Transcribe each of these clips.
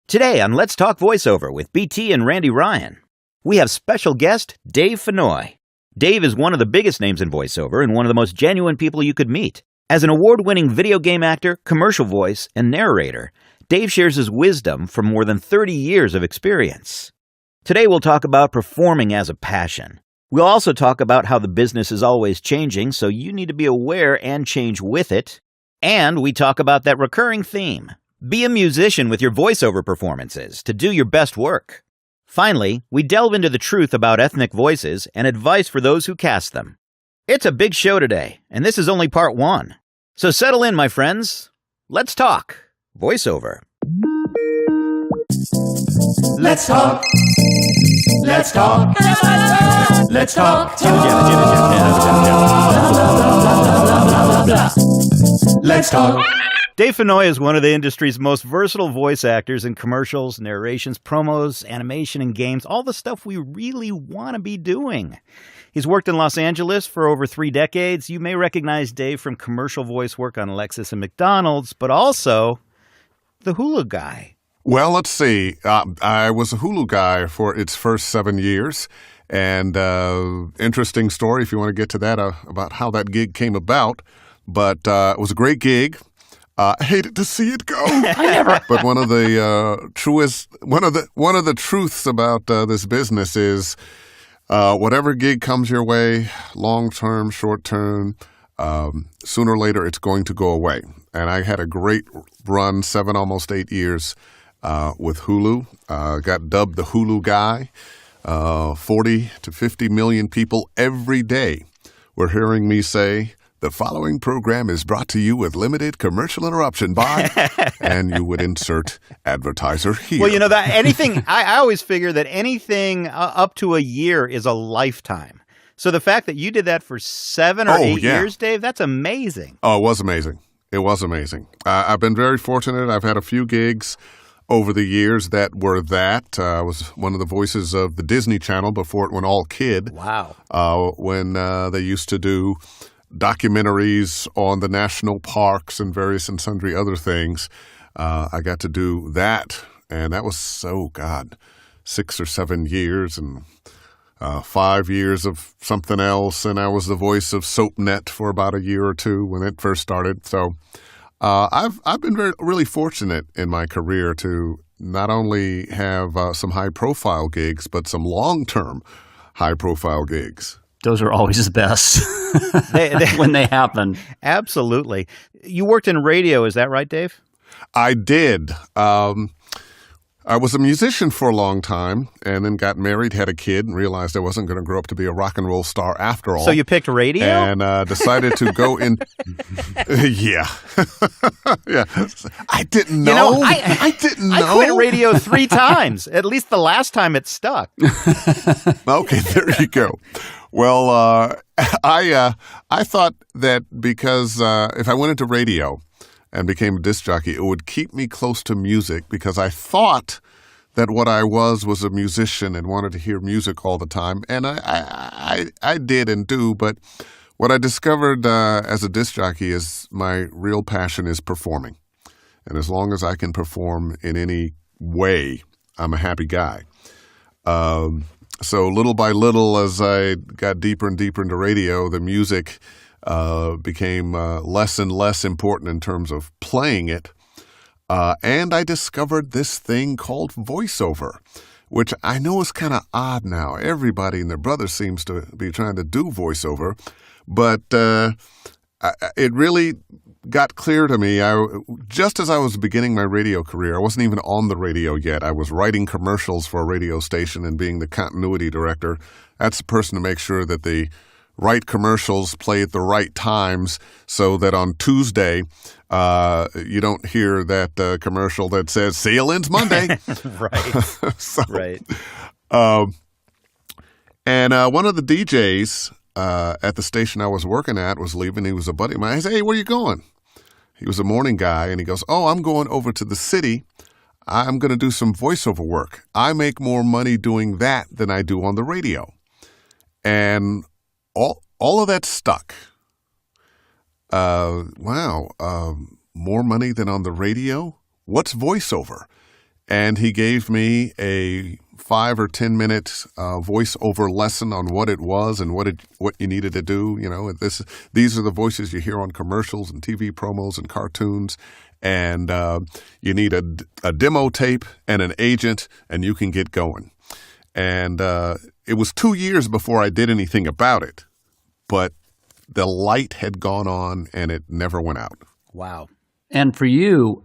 Today on Let's Talk Voiceover with BT and Randy Ryan, we have special guest Dave Fennoy. Dave is one of the biggest names in voiceover and one of the most genuine people you could meet. As an award-winning video game actor, commercial voice, and narrator, Dave shares his wisdom from more than 30 years of experience. Today we'll talk about performing as a passion. We'll also talk about how the business is always changing, so you need to be aware and change with it. And we talk about that recurring theme. Be a musician with your voiceover performances to do your best work. Finally, we delve into the truth about ethnic voices and advice for those who cast them. It's a big show today, and this is only part one. So settle in, my friends. Let's talk voiceover. Let's talk. Let's talk. Let's talk. Let's talk. Dave Fennoy is one of the industry's most versatile voice actors in commercials, narrations, promos, animation, and games, all the stuff we really want to be doing. He's worked in Los Angeles for over 3 decades. You may recognize Dave from commercial voice work on Lexus and McDonald's, but also the Hulu guy. Well, let's see. I was a Hulu guy for its first 7 years. And interesting story, if you want to get to that, about how that gig came about. But it was a great gig. I hated to see it go. But one of the truths about this business is whatever gig comes your way, long term, short term, sooner or later it's going to go away. And I had a great run, 7, almost 8 years with Hulu. Got dubbed the Hulu guy. 40 to 50 million people every day were hearing me say, "The following program is brought to you with limited commercial interruption by," and you would insert advertiser here. Well, you know, that anything, I always figure that anything up to a year is a lifetime. So the fact that you did that for 7 or 8 years, Dave, that's amazing. Oh, it was amazing. It was amazing. I've been very fortunate. I've had a few gigs over the years that were that. I was one of the voices of the Disney Channel before it went all kid. Wow. When they used to do documentaries on the national parks and various and sundry other things. I got to do that, and that was 6 or 7 years, and 5 years of something else, and I was the voice of SoapNet for about a year or two when it first started. So I've been really fortunate in my career to not only have some high-profile gigs, but some long-term high-profile gigs. Those are always the best when they happen. Absolutely. You worked in radio, is that right, Dave? I did. I was a musician for a long time and then got married, had a kid, and realized I wasn't going to grow up to be a rock and roll star after all. So you picked radio? And decided to go in. Yeah. Yeah. I didn't know. You know, I didn't know. I quit radio 3 times. At least the last time it stuck. Okay, there you go. Well, I thought that because if I went into radio and became a disc jockey, it would keep me close to music because I thought that what I was a musician and wanted to hear music all the time. And I did and do, but what I discovered as a disc jockey is my real passion is performing. And as long as I can perform in any way, I'm a happy guy. So little by little, as I got deeper and deeper into radio, the music became less and less important in terms of playing it. And I discovered this thing called voiceover, which I know is kind of odd now. Everybody and their brother seems to be trying to do voiceover. But it really got clear to me, just as I was beginning my radio career, I wasn't even on the radio yet. I was writing commercials for a radio station and being the continuity director. That's the person to make sure that the right commercials play at the right times so that on Tuesday you don't hear that commercial that says sale ends Monday. Right. Right. And one of the DJs at the station I was working at was leaving. He was a buddy of mine. I said, "Hey, where you going?" He was a morning guy, and he goes, "Oh, I'm going over to the city. I'm going to do some voiceover work. I make more money doing that than I do on the radio." And all of that stuck. More money than on the radio? What's voiceover? and he gave me a 5 or 10 minute voiceover lesson on what it was and what you needed to do. These are the voices you hear on commercials and TV promos and cartoons, and you need a demo tape and an agent, and you can get going. And it was 2 years before I did anything about it, but the light had gone on and it never went out. Wow. And for you,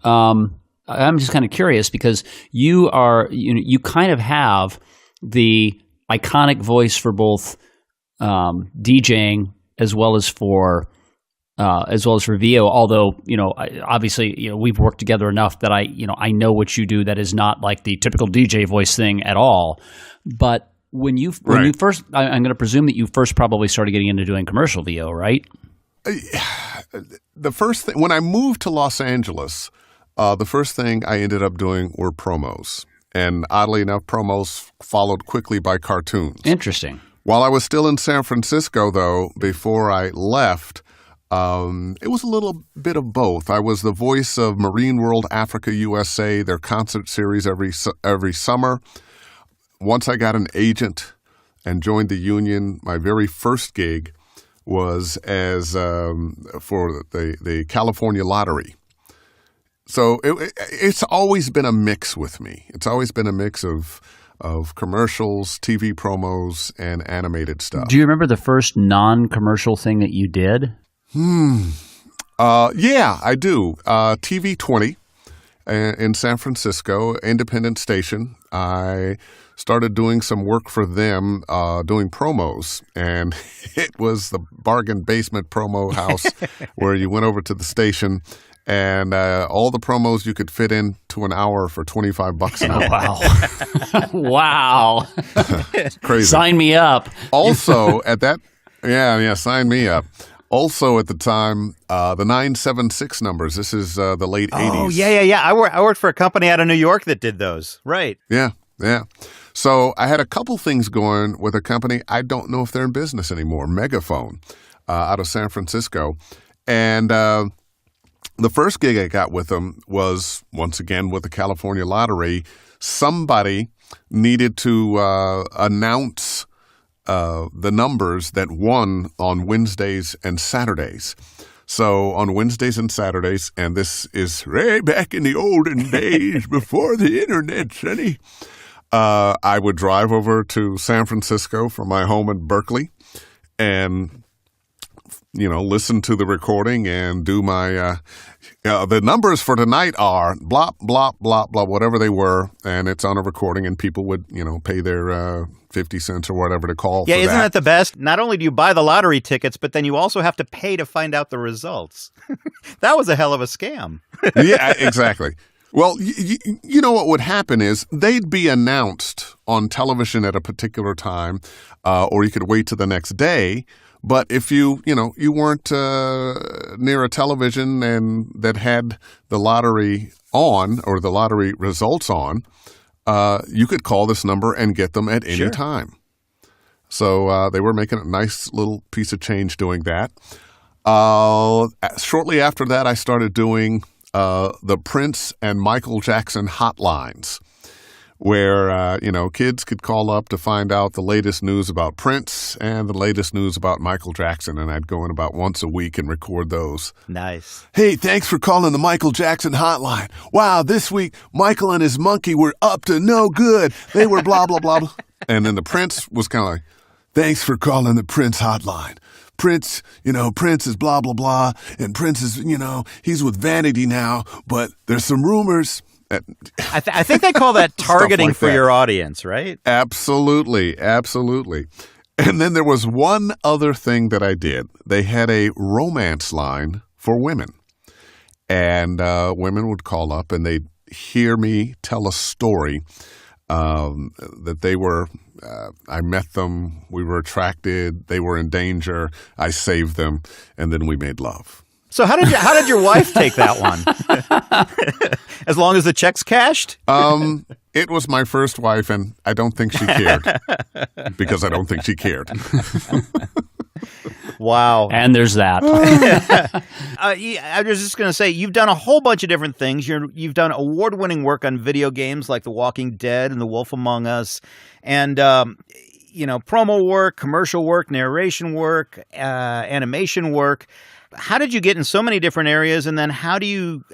I'm just kind of curious because you kind of have the iconic voice for both DJing as well as for VO. Although obviously we've worked together enough that I know what you do that is not like the typical DJ voice thing at all. But when you first, I'm going to presume that you first probably started getting into doing commercial VO, right? The first thing when I moved to Los Angeles. The first thing I ended up doing were promos. And oddly enough, promos followed quickly by cartoons. Interesting. While I was still in San Francisco, though, before I left, it was a little bit of both. I was the voice of Marine World Africa USA, their concert series every summer. Once I got an agent and joined the union, my very first gig was as for the California Lottery. So it's always been a mix with me. It's always been a mix of commercials, TV promos, and animated stuff. Do you remember the first non-commercial thing that you did? Yeah, I do. TV 20 in San Francisco, independent station. I started doing some work for them, doing promos, and it was the bargain basement promo house where you went over to the station. And all the promos you could fit into an hour for $25 an hour. Wow. Wow. Crazy. Sign me up. Also at that, yeah, sign me up. Also at the time, the 976 numbers. This is the late 80s. Oh, yeah. I worked for a company out of New York that did those. Right. Yeah. So I had a couple things going with a company. I don't know if they're in business anymore, Megaphone, out of San Francisco. And the first gig I got with them was, once again, with the California Lottery. Somebody needed to announce the numbers that won on Wednesdays and Saturdays. So on Wednesdays and Saturdays, and this is way back in the olden days before the internet, Sonny, I would drive over to San Francisco from my home in Berkeley and listen to the recording and do my, the numbers for tonight are blah, blah, blah, blah, whatever they were. And it's on a recording and people would, pay their 50 cents or whatever to call for that. Yeah, isn't that the best? Not only do you buy the lottery tickets, but then you also have to pay to find out the results. That was a hell of a scam. Yeah, exactly. Well, you know what would happen is they'd be announced on television at a particular time, or you could wait till the next day. But if you weren't near a television and that had the lottery on or the lottery results on, you could call this number and get them at any time. So they were making a nice little piece of change doing that. Shortly after that, I started doing the Prince and Michael Jackson hotlines, where, kids could call up to find out the latest news about Prince and the latest news about Michael Jackson, and I'd go in about once a week and record those. Nice. Hey, thanks for calling the Michael Jackson hotline. Wow, this week, Michael and his monkey were up to no good. They were blah, blah, blah, blah. And then the Prince was kind of like, thanks for calling the Prince hotline. Prince, Prince is blah, blah, blah, and Prince is, he's with Vanity now, but there's some rumors. I think they call that targeting like for your audience, right? Absolutely. And then there was one other thing that I did. They had a romance line for women. And women would call up and they'd hear me tell a story that they were, I met them, we were attracted, they were in danger, I saved them, and then we made love. So how did your wife take that one? As long as the check's cashed? It was my first wife, and I don't think she cared because I don't think she cared. Wow. And there's that. I was just going to say, you've done a whole bunch of different things. You've done award-winning work on video games like The Walking Dead and The Wolf Among Us, and promo work, commercial work, narration work, animation work. How did you get in so many different areas? And then how do you,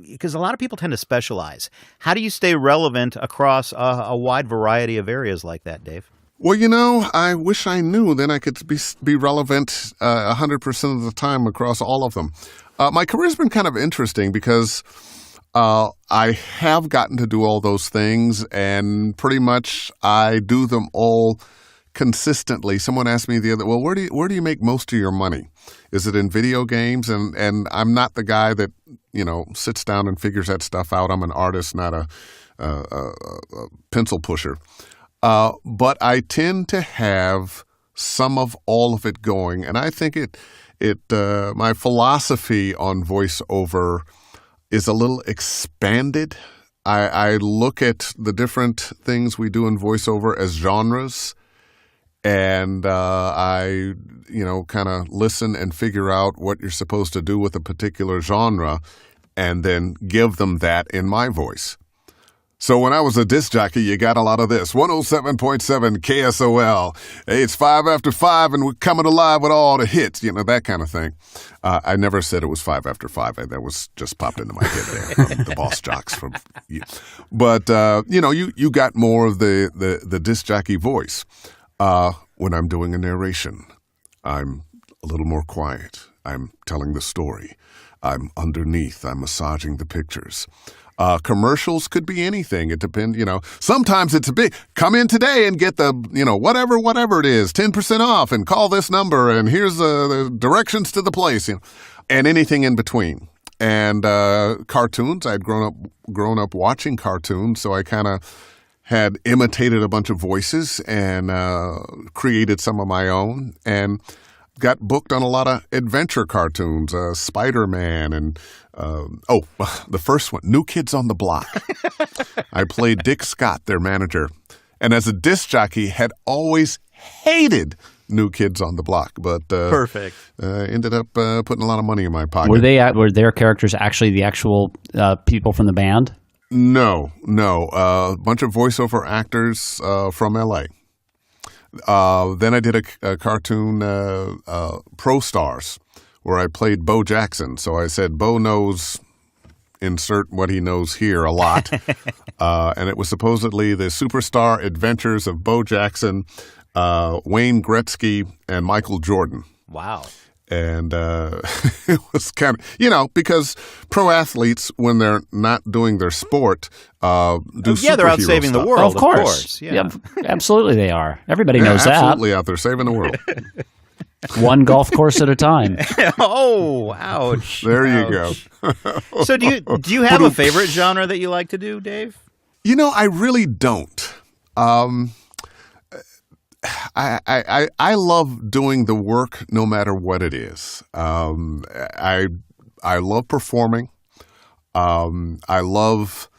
because a lot of people tend to specialize, how do you stay relevant across a wide variety of areas like that, Dave? Well, I wish I knew. Then I could be relevant 100% of the time across all of them. My career's been kind of interesting because I have gotten to do all those things, and pretty much I do them all consistently. Someone asked me the other, well, where do you make most of your money? Is it in video games? And I'm not the guy that sits down and figures that stuff out. I'm an artist, not a pencil pusher. But I tend to have some of all of it going, and I think my philosophy on voiceover is a little expanded. I look at the different things we do in voiceover as genres, and I kind of listen and figure out what you're supposed to do with a particular genre, and then give them that in my voice. So when I was a disc jockey, you got a lot of this. 107.7 KSOL. Hey, it's 5 after 5, and we're coming alive with all the hits, that kind of thing. I never said it was 5 after 5. That was just popped into my head there. The boss jocks from you. But, you got more of the disc jockey voice. When I'm doing a narration, I'm a little more quiet. I'm telling the story. I'm underneath. I'm massaging the pictures. Commercials could be anything. It depends, Sometimes it's a big, come in today and get the, whatever it is, 10% off, and call this number, and here's the directions to the place, and anything in between. And cartoons, I'd grown up watching cartoons, so I kind of had imitated a bunch of voices and created some of my own, and got booked on a lot of adventure cartoons, Spider-Man, and the first one, New Kids on the Block. I played Dick Scott, their manager, and as a disc jockey, had always hated New Kids on the Block, but perfect. Ended up putting a lot of money in my pocket. Were their characters actually the actual people from the band? No. A bunch of voiceover actors from L.A. Then I did a cartoon, Pro Stars, where I played Bo Jackson. So I said, Bo knows, insert what he knows here, a lot. And it was supposedly the superstar adventures of Bo Jackson, Wayne Gretzky, and Michael Jordan. Wow. And it was kind of, because pro athletes, when they're not doing their sport, do superhero they're out saving stuff. the world, of course. Yeah. Absolutely they are. Everybody knows that. Absolutely out there saving the world. One golf course at a time. Oh, ouch. There you go. So do you have a favorite genre that you like to do, Dave? I really don't. I love doing the work no matter what it is. I love performing. I love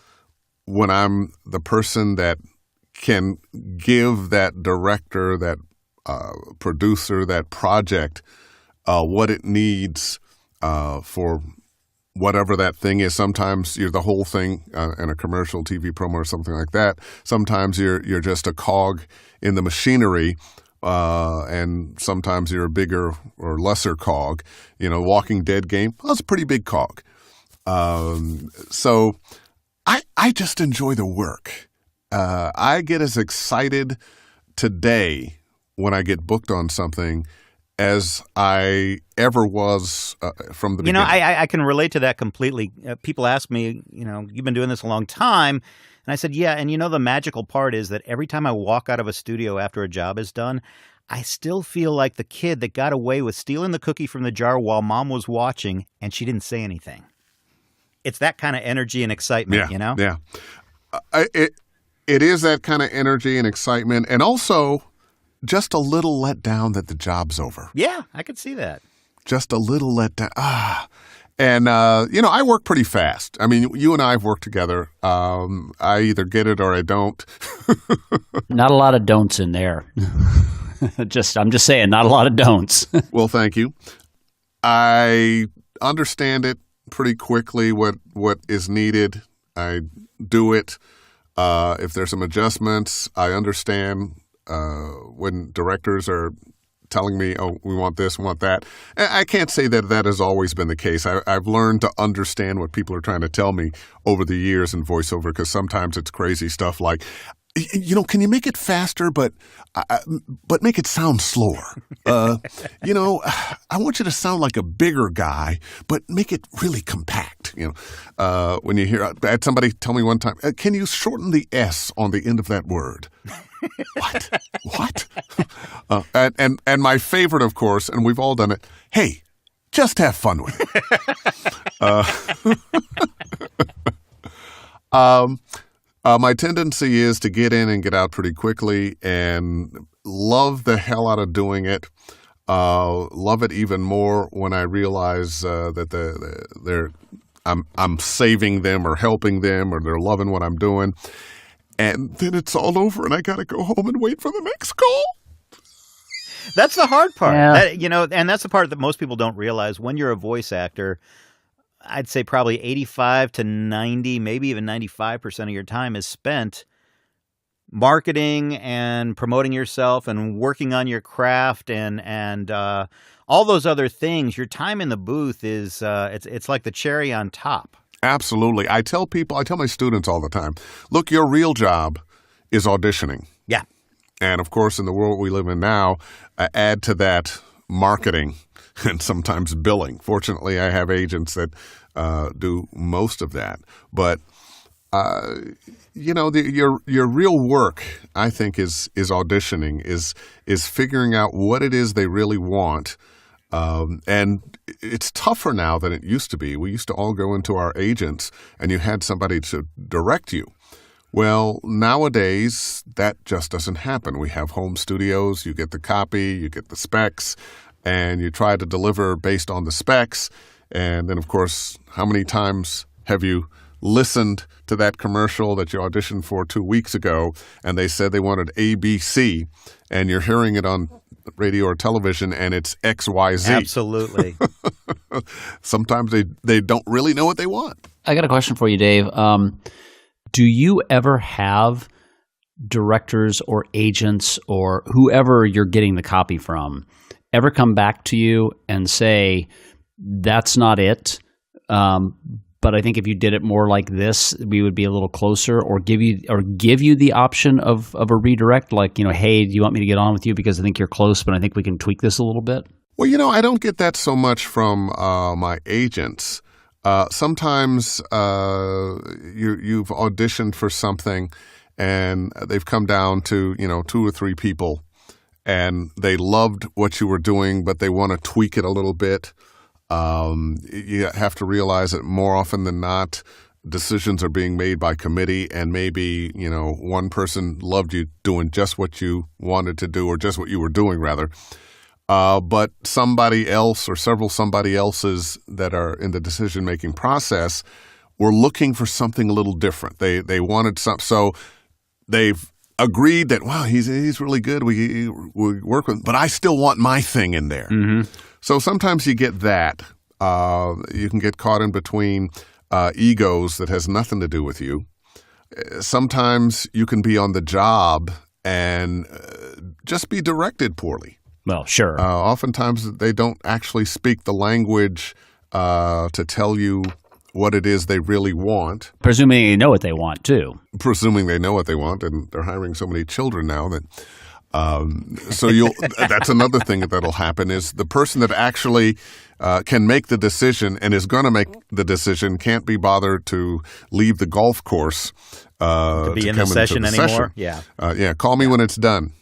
when I'm the person that can give that director, that producer, that project what it needs for whatever that thing is. Sometimes you're the whole thing in a commercial, TV promo, or something like that. Sometimes you're just a cog in the machinery, and sometimes you're a bigger or lesser cog. Walking Dead game, that's a pretty big cog. So I just enjoy the work. I get as excited today when I get booked on something as I ever was from the beginning. I can relate to that completely. People ask me, you've been doing this a long time. And I said, yeah. And the magical part is that every time I walk out of a studio after a job is done, I still feel like the kid that got away with stealing the cookie from the jar while mom was watching and she didn't say anything. It's that kind of energy and excitement, Yeah. It is that kind of energy and excitement, and also just a little let down that the job's over. Yeah, I could see that. Just a little let down. And, I work pretty fast. I mean, you and I have worked together. I either get it or I don't. Not a lot of don'ts in there. I'm just saying, not a lot of don'ts. Well, thank you. I understand it pretty quickly what is needed. I do it. If there's some adjustments, I understand when directors are telling me, oh, we want this, we want that. I can't say that that has always been the case. I've learned to understand what people are trying to tell me over the years in voiceover, because sometimes it's crazy stuff like, can you make it faster, but make it sound slower? I want you to sound like a bigger guy, but make it really compact. When you hear, I had somebody tell me one time, can you shorten the S on the end of that word? What? And my favorite, of course, and we've all done it. Hey, just have fun with it. My tendency is to get in and get out pretty quickly, and love the hell out of doing it. Love it even more when I realize that I'm saving them or helping them, or they're loving what I'm doing. And then it's all over, and I got to go home and wait for the next call. That's the hard part. Yeah. And that's the part that most people don't realize. When you're a voice actor, I'd say probably 85 to 90, maybe even 95% of your time is spent marketing and promoting yourself and working on your craft and all those other things. Your time in the booth is it's like the cherry on top. Absolutely. I tell my students all the time, look, your real job is auditioning. Yeah. And of course, in the world we live in now, add to that marketing and sometimes billing. Fortunately, I have agents that do most of that. But your real work, I think, is auditioning, is figuring out what it is they really want. And it's tougher now than it used to be. We used to all go into our agents and you had somebody to direct you. Well, nowadays, that just doesn't happen. We have home studios. You get the copy, you get the specs, and you try to deliver based on the specs. And then, of course, how many times have you listened to that commercial that you auditioned for 2 weeks ago, and they said they wanted ABC, and you're hearing it on radio or television, and it's XYZ. Absolutely. Sometimes they don't really know what they want. I got a question for you, Dave. Do you ever have directors or agents or whoever you're getting the copy from ever come back to you and say, that's not it, but I think if you did it more like this, we would be a little closer, or give you the option of a redirect, like, hey, do you want me to get on with you because I think you're close, but I think we can tweak this a little bit? Well, I don't get that so much from my agents. Sometimes you've auditioned for something and they've come down to, 2 or 3 people, and they loved what you were doing, but they want to tweak it a little bit. You have to realize that more often than not, decisions are being made by committee, and maybe, one person loved you doing just what you wanted to do, or just what you were doing, rather. But somebody else or several somebody else's that are in the decision-making process were looking for something a little different. They wanted something, so they've agreed that, wow, he's really good. We work with him, but I still want my thing in there. Mm-hmm. So sometimes you get that. You can get caught in between egos that has nothing to do with you. Sometimes you can be on the job and just be directed poorly. Well, sure. Oftentimes they don't actually speak the language to tell you what it is they really want. Presuming they know what they want, too. Presuming they know what they want, and they're hiring so many children now that that's another thing that'll happen, is the person that actually can make the decision and is going to make the decision can't be bothered to leave the golf course to be in the session anymore. Yeah. Call me when it's done.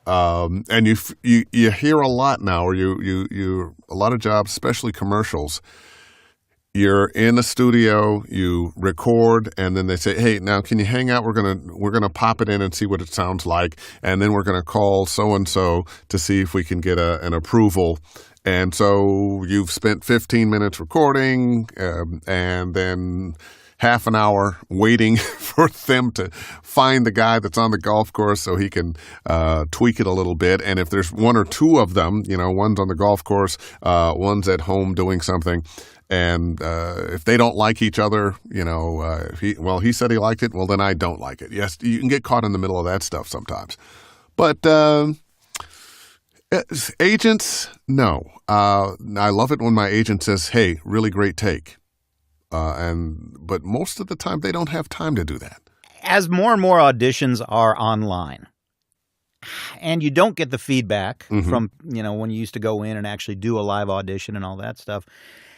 And you hear a lot now, or you a lot of jobs, especially commercials. You're in a studio, you record, and then they say, "Hey, now can you hang out? We're gonna pop it in and see what it sounds like, and then we're gonna call so and so to see if we can get an approval." And so you've spent 15 minutes recording, and then half an hour waiting for them to find the guy that's on the golf course so he can tweak it a little bit. And if there's one or two of them, one's on the golf course, one's at home doing something, and if they don't like each other, he said he liked it, well, then I don't like it. Yes, you can get caught in the middle of that stuff sometimes. But agents, no. I love it when my agent says, hey, really great take. But most of the time, they don't have time to do that. As more and more auditions are online, and you don't get the feedback from, when you used to go in and actually do a live audition and all that stuff,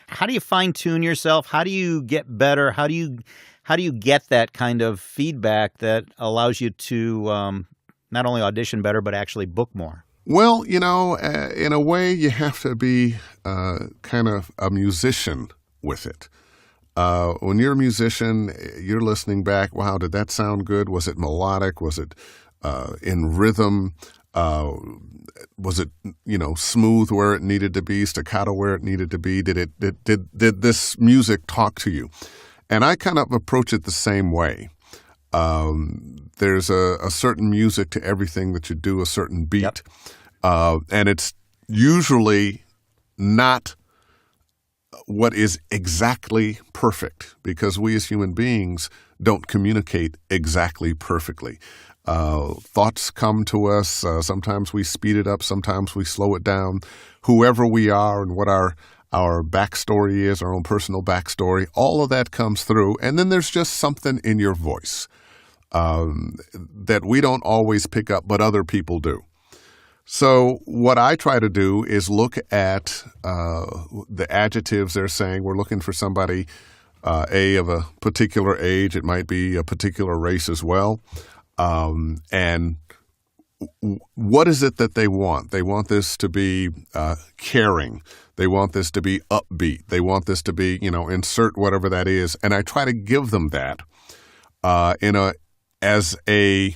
how do you fine-tune yourself? How do you get better? How do you get that kind of feedback that allows you to not only audition better, but actually book more? Well, in a way, you have to be kind of a musician with it. When you're a musician, you're listening back, wow, did that sound good? Was it melodic? Was it in rhythm? Was it, smooth where it needed to be, staccato where it needed to be? Did this music talk to you? And I kind of approach it the same way. There's a certain music to everything that you do, a certain beat. Yep. And it's usually not what is exactly perfect, because we as human beings don't communicate exactly perfectly. Thoughts come to us. Sometimes we speed it up. Sometimes we slow it down. Whoever we are and what our backstory is, our own personal backstory, all of that comes through. And then there's just something in your voice that we don't always pick up, but other people do. So what I try to do is look at the adjectives they're saying. We're looking for somebody, of a particular age. It might be a particular race as well. And what is it that they want? They want this to be caring. They want this to be upbeat. They want this to be, insert whatever that is. And I try to give them that as a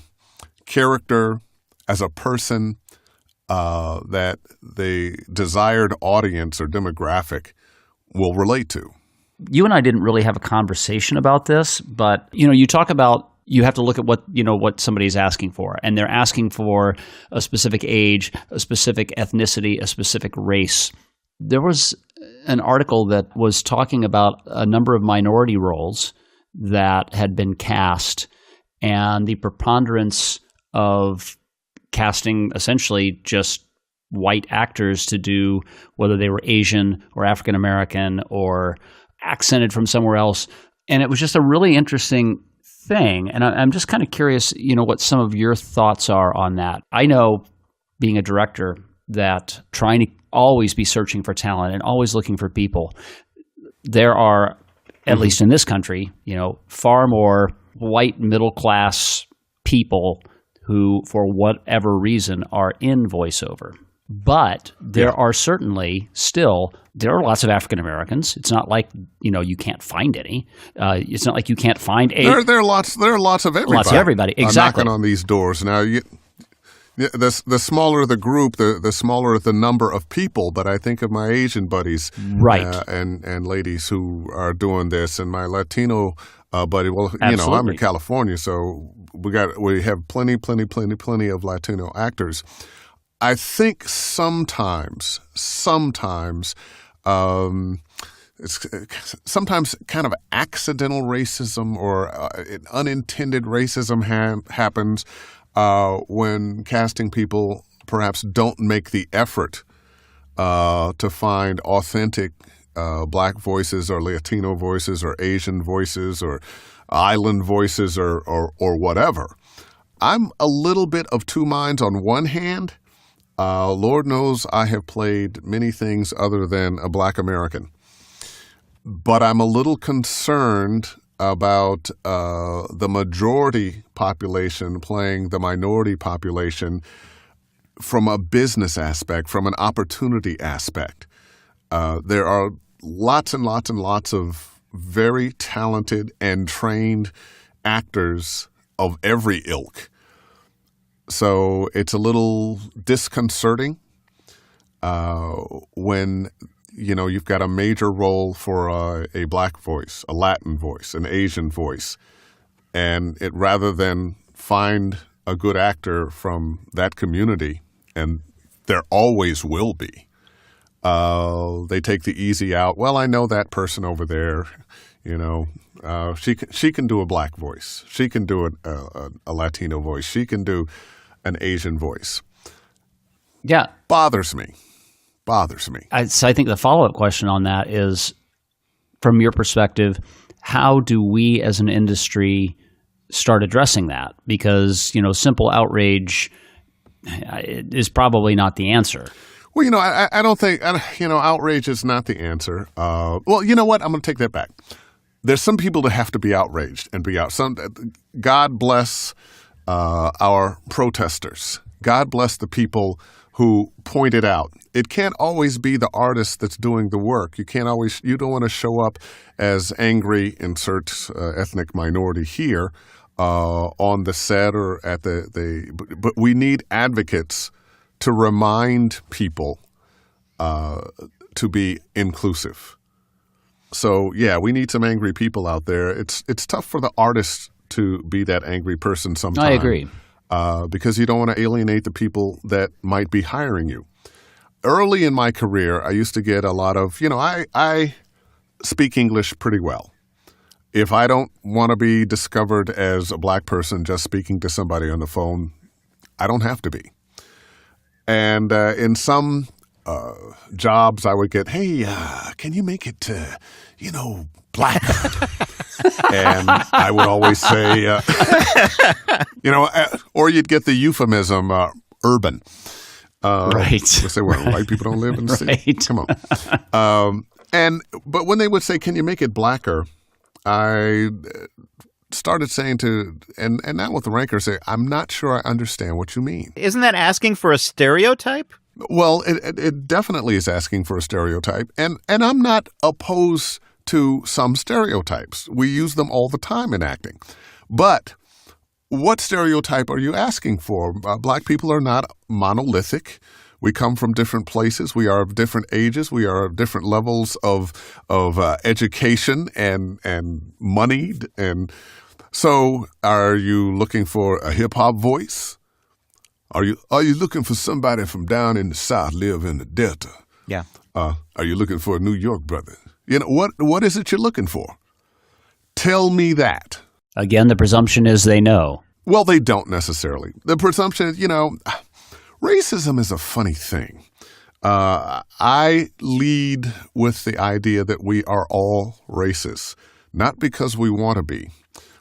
character, as a person, that the desired audience or demographic will relate to. You and I didn't really have a conversation about this, but you talk about you have to look at what somebody's asking for, and they're asking for a specific age, a specific ethnicity, a specific race. There was an article that was talking about a number of minority roles that had been cast, and the preponderance of casting essentially just white actors to do, whether they were Asian or African American or accented from somewhere else. And it was just a really interesting thing. And I'm just kind of curious, what some of your thoughts are on that. I know, being a director, that trying to always be searching for talent and always looking for people, there are, at least in this country, far more white middle-class people who, for whatever reason, are in voiceover. But there are certainly there are lots of African Americans. It's not like, you can't find any. It's not like you can't find a... There are lots of everybody. Lots of everybody, exactly. Knocking on these doors. Now, the smaller the group, the smaller the number of people. But I think of my Asian buddies, right, and ladies who are doing this, and my Latino buddy. Well, Absolutely. I'm in California, so we have plenty of Latino actors. I think sometimes it's sometimes kind of accidental racism or unintended racism happens when casting people perhaps don't make the effort to find authentic Black voices or Latino voices or Asian voices or island voices or whatever. I'm a little bit of two minds. On one hand, Lord knows I have played many things other than a Black American. But I'm a little concerned about the majority population playing the minority population from a business aspect, from an opportunity aspect. There are lots and lots and lots of very talented and trained actors of every ilk. So it's a little disconcerting when you've got a major role for a black voice, a Latin voice, an Asian voice. And rather than find a good actor from that community, and there always will be, they take the easy out. Well, I know that person over there, she can do a black voice. She can do a Latino voice. She can do an Asian voice. Yeah. Bothers me. So I think the follow-up question on that is, from your perspective, how do we as an industry start addressing that? Because, simple outrage is probably not the answer. Well, I don't think, outrage is not the answer. Well, you know what? I'm going to take that back. There's some people that have to be outraged and be out. God bless our protesters. God bless the people who point it out. It can't always be the artist that's doing the work. You don't want to show up as angry, insert ethnic minority here, on the set or at but we need advocates to remind people to be inclusive. So, yeah, we need some angry people out there. It's tough for the artist to be that angry person sometimes. I agree. Because you don't want to alienate the people that might be hiring you. Early in my career, I used to get a lot of, I speak English pretty well. If I don't want to be discovered as a black person just speaking to somebody on the phone, I don't have to be. And in some jobs, I would get, hey, can you make it, black? And I would always say, or you'd get the euphemism, urban. Right. They say, well, white people don't live in the city. Right. Come on. But when they would say, can you make it blacker? I started saying and now with the ranker say, I'm not sure I understand what you mean. Isn't that asking for a stereotype? Well, it definitely is asking for a stereotype. And I'm not opposed to some stereotypes. We use them all the time in acting. But what stereotype are you asking for? Black people are not monolithic. We come from different places. We are of different ages. We are of different levels of education and money. And so, are you looking for a hip hop voice? Are you looking for somebody from down in the South, live in the Delta? Yeah. Are you looking for a New York brother? What is it you're looking for? Tell me that. Again, the presumption is they know. Well, they don't necessarily. The presumption is, racism is a funny thing. I lead with the idea that we are all racist, not because we want to be,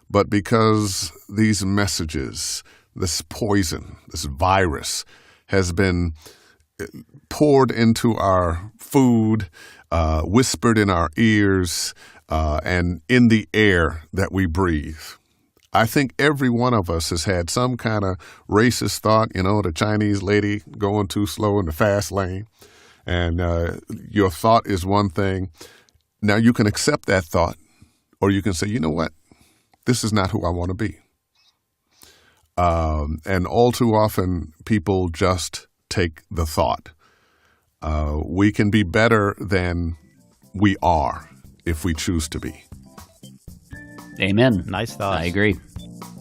but because these messages, this poison, this virus has been poured into our food, whispered in our ears, and in the air that we breathe. I think every one of us has had some kind of racist thought, the Chinese lady going too slow in the fast lane. And your thought is one thing. Now you can accept that thought, or you can say, you know what? This is not who I want to be. And all too often, people just take the thought. We can be better than we are if we choose to be. Amen. Nice thoughts. I agree.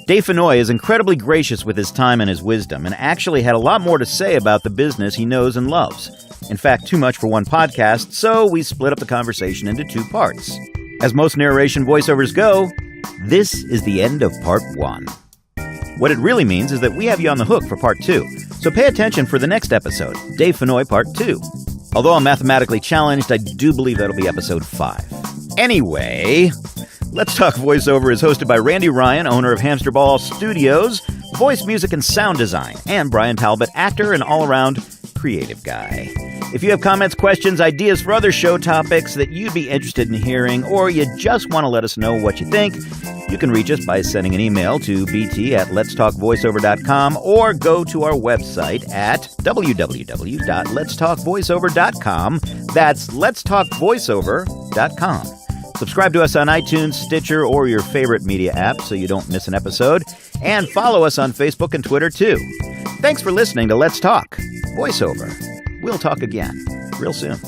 Dave Fennoy is incredibly gracious with his time and his wisdom, and actually had a lot more to say about the business he knows and loves. In fact, too much for one podcast, so we split up the conversation into two parts. As most narration voiceovers go, this is the end of part 1. What it really means is that we have you on the hook for part 2, so pay attention for the next episode, Dave Fennoy part 2. Although I'm mathematically challenged, I do believe that'll be episode 5. Anyway, Let's Talk Voiceover is hosted by Randy Ryan, owner of Hamster Ball Studios, voice, music, and sound design, and Brian Talbot, actor and all-around creative guy. If you have comments, questions, ideas for other show topics that you'd be interested in hearing, or you just want to let us know what you think, you can reach us by sending an email to bt@letstalkvoiceover.com or go to our website at www.letstalkvoiceover.com. That's letstalkvoiceover.com. Subscribe to us on iTunes, Stitcher, or your favorite media app so you don't miss an episode. And follow us on Facebook and Twitter, too. Thanks for listening to Let's Talk Voiceover. We'll talk again real soon.